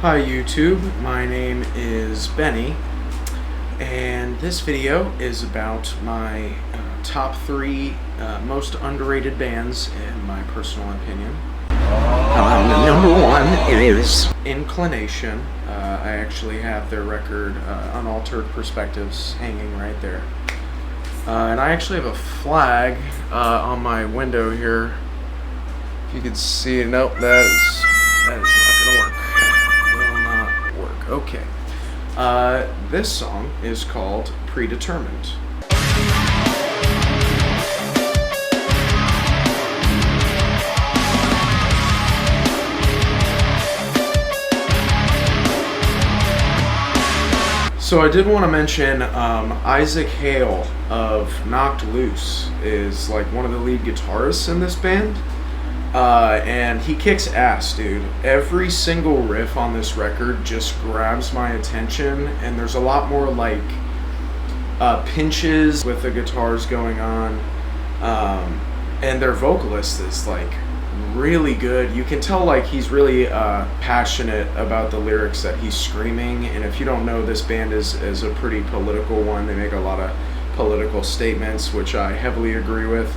Hi YouTube, my name is Benny, and this video is about my top 3 most underrated bands in my personal opinion. Number 1 is Inclination. I actually have their record, Unaltered Perspectives, hanging right there. And I actually have a flag on my window here. If you can see it, nope, that is not going to work. Okay. This song is called Predetermined. So I did want to mention Isaac Hale of Knocked Loose is like one of the lead guitarists in this band. And he kicks ass, dude. Every single riff on this record just grabs my attention, and there's a lot more like pinches with the guitars going on, and their vocalist is like really good. You can tell like he's really passionate about the lyrics that he's screaming. And if you don't know, this band is a pretty political one. They make a lot of political statements, which I heavily agree with.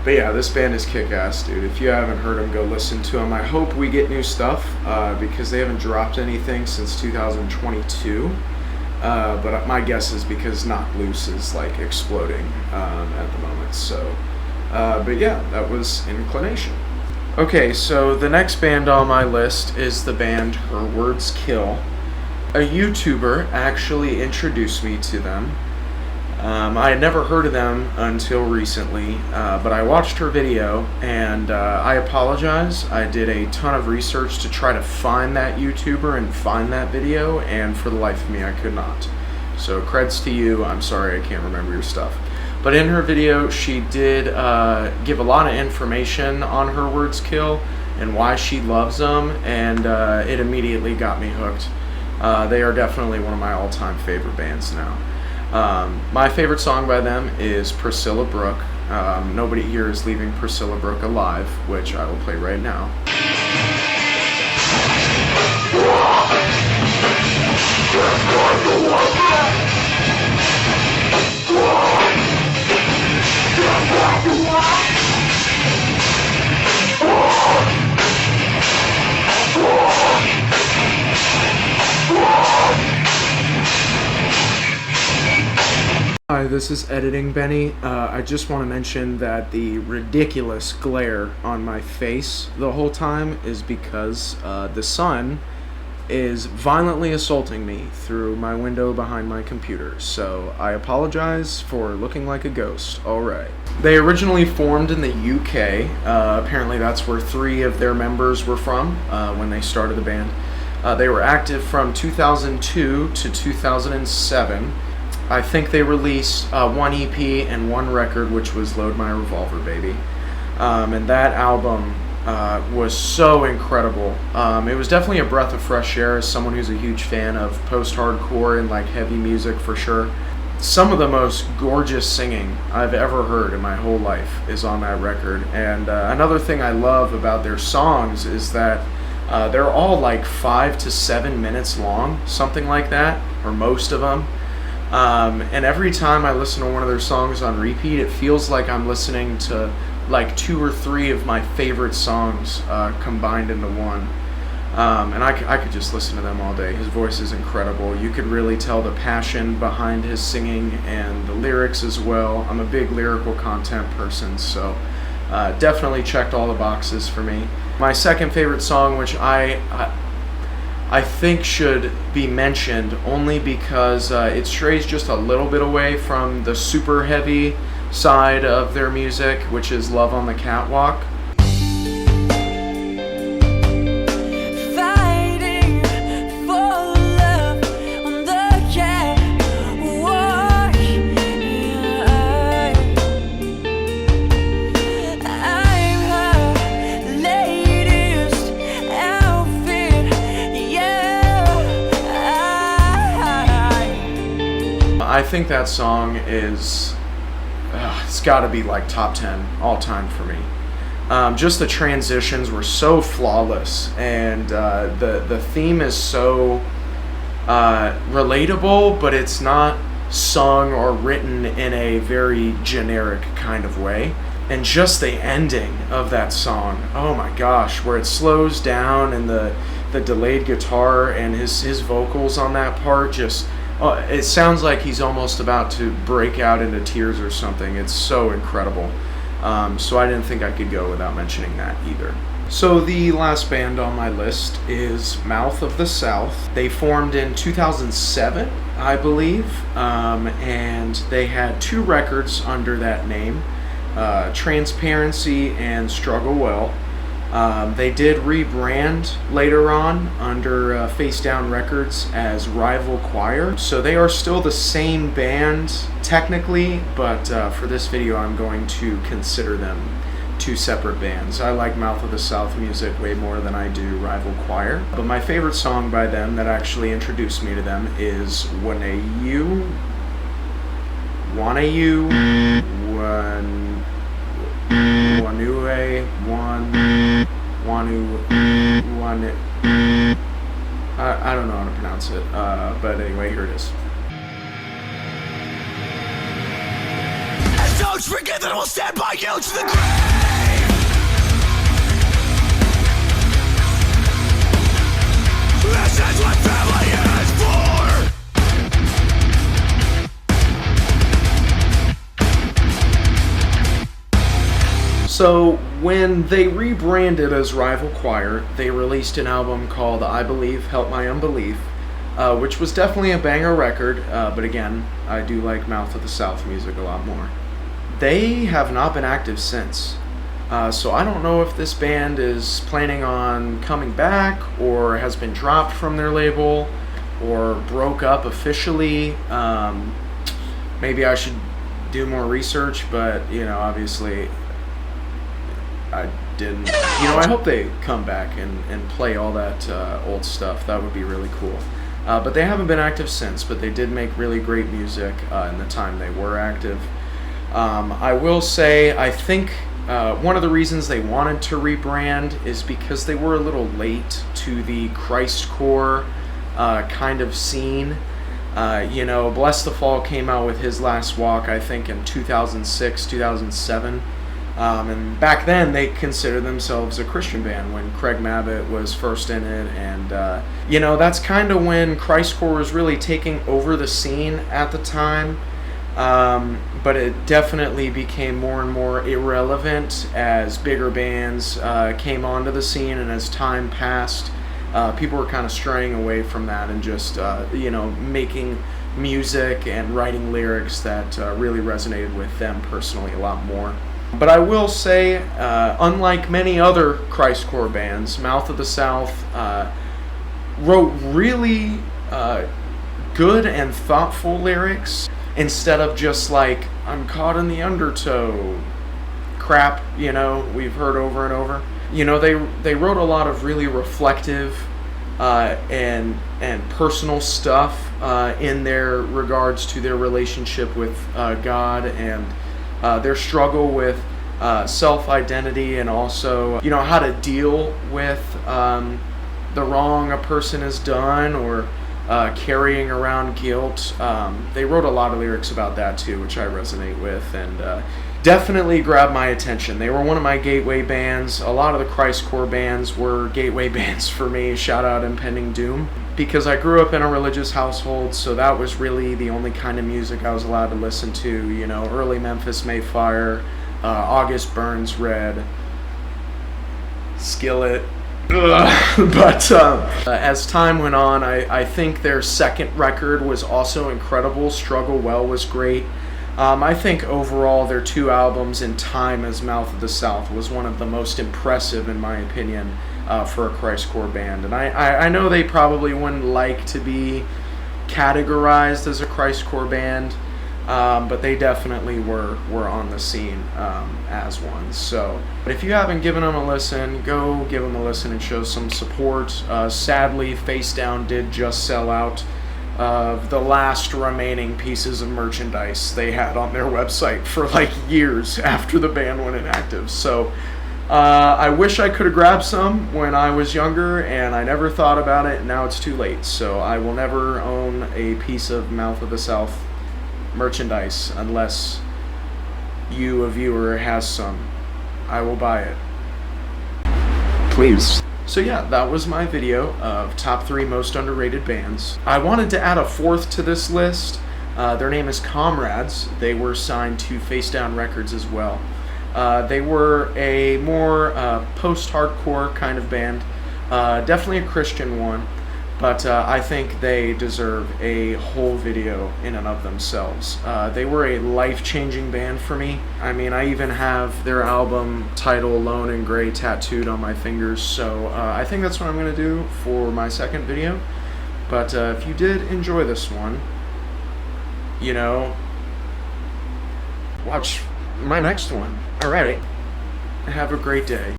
But yeah, this band is kick-ass, dude. If you haven't heard them, go listen to them. I hope we get new stuff because they haven't dropped anything since 2022. But my guess is because Knocked Loose is like exploding at the moment. So, but yeah, that was Inclination. Okay, so the next band on my list is the band Her Words Kill. A YouTuber actually introduced me to them. I had never heard of them until recently, but I watched her video, and I apologize. I did a ton of research to try to find that YouTuber and find that video, and for the life of me, I could not. So creds to you. I'm sorry I can't remember your stuff. But in her video, she did give a lot of information on Her Words Kill and why she loves them, and it immediately got me hooked. They are definitely one of my all-time favorite bands now. My favorite song by them is Priscilla Brook. Nobody here is leaving Priscilla Brook alive, which I will play right now. Hi, this is Editing Benny. I just want to mention that the ridiculous glare on my face the whole time is because the sun is violently assaulting me through my window behind my computer. So I apologize for looking like a ghost. Alright. They originally formed in the UK. Apparently that's where 3 of their members were from when they started the band. They were active from 2002 to 2007. I think they released 1 EP and 1 record, which was Load My Revolver, Baby. And that album was so incredible. It was definitely a breath of fresh air as someone who's a huge fan of post-hardcore and like heavy music for sure. Some of the most gorgeous singing I've ever heard in my whole life is on that record. And another thing I love about their songs is that they're all like 5 to 7 minutes long, something like that, or most of them. And every time I listen to one of their songs on repeat, it feels like I'm listening to like 2 or 3 of my favorite songs combined into one. And I could just listen to them all day. His voice is incredible. You could really tell the passion behind his singing and the lyrics as well. I'm a big lyrical content person, so definitely checked all the boxes for me. My second favorite song, which I think should be mentioned only because it strays just a little bit away from the super heavy side of their music, which is Love on the Catwalk. I think that song is, it's got to be like top 10 all time for me. Just the transitions were so flawless, and the theme is so relatable, but it's not sung or written in a very generic kind of way. And just the ending of that song, oh my gosh, where it slows down and the delayed guitar and his vocals on that part, just it sounds like he's almost about to break out into tears or something. It's so incredible. So I didn't think I could go without mentioning that either. So the last band on my list is Mouth of the South. They formed in 2007, I believe, and they had 2 records under that name, Transparency and Struggle Well. They did rebrand later on under Face Down Records as Rival Choir. So they are still the same band technically, but for this video I'm going to consider them 2 separate bands. I like Mouth of the South music way more than I do Rival Choir. But my favorite song by them that actually introduced me to them is Wanna You, Wanue, Wanu. I don't know how to pronounce it, but anyway, here it is. And don't forget that I will stand by you to the grave. This is what family is for. So when they rebranded as Rival Choir, they released an album called I Believe, Help My Unbelief, which was definitely a banger record, but again, I do like Mouth of the South music a lot more. They have not been active since, so I don't know if this band is planning on coming back or has been dropped from their label or broke up officially. Maybe I should do more research, but obviously I didn't. I hope they come back and play all that old stuff. That would be really cool. But they haven't been active since, but they did make really great music in the time they were active. I will say, I think one of the reasons they wanted to rebrand is because they were a little late to the Christcore kind of scene. Bless the Fall came out with His Last Walk, I think, in 2006, 2007. And back then, they considered themselves a Christian band when Craig Mabbitt was first in it. And, that's kind of when Christcore was really taking over the scene at the time. But it definitely became more and more irrelevant as bigger bands came onto the scene, and as time passed, people were kind of straying away from that and just, making music and writing lyrics that really resonated with them personally a lot more. But I will say, unlike many other Christcore bands, Mouth of the South wrote really good and thoughtful lyrics instead of just like, I'm caught in the undertow crap, we've heard over and over. They wrote a lot of really reflective and personal stuff in their regards to their relationship with God and their struggle with self-identity, and also, how to deal with the wrong a person has done, or carrying around guilt. They wrote a lot of lyrics about that too, which I resonate with, and definitely grabbed my attention. They were one of my gateway bands. A lot of the Christcore bands were gateway bands for me, Shoutout Impending Doom, because I grew up in a religious household, so that was really the only kind of music I was allowed to listen to, early Memphis Mayfire, August Burns Red, Skillet. But as time went on, I think their second record was also incredible. Struggle Well was great. I think overall their 2 albums in time as Mouth of the South was one of the most impressive, in my opinion, for a Christcore band. And I know they probably wouldn't like to be categorized as a Christcore band, but they definitely were on the scene as one. So, but if you haven't given them a listen, go give them a listen and show some support. Sadly, Face Down did just sell out of the last remaining pieces of merchandise they had on their website for like years after the band went inactive. So I wish I could have grabbed some when I was younger, and I never thought about it, and now it's too late. So I will never own a piece of Mouth of the South merchandise unless you, a viewer, has some. I will buy it. Please. So yeah, that was my video of top 3 most underrated bands. I wanted to add a 4th to this list. Their name is Comrades. They were signed to Face Down Records as well. They were a more post-hardcore kind of band. Definitely a Christian one, but I think they deserve a whole video in and of themselves. They were a life-changing band for me. I mean, I even have their album title Lone and Gray tattooed on my fingers, so I think that's what I'm going to do for my second video. But if you did enjoy this one, you know, watch my next one. Alright, have a great day.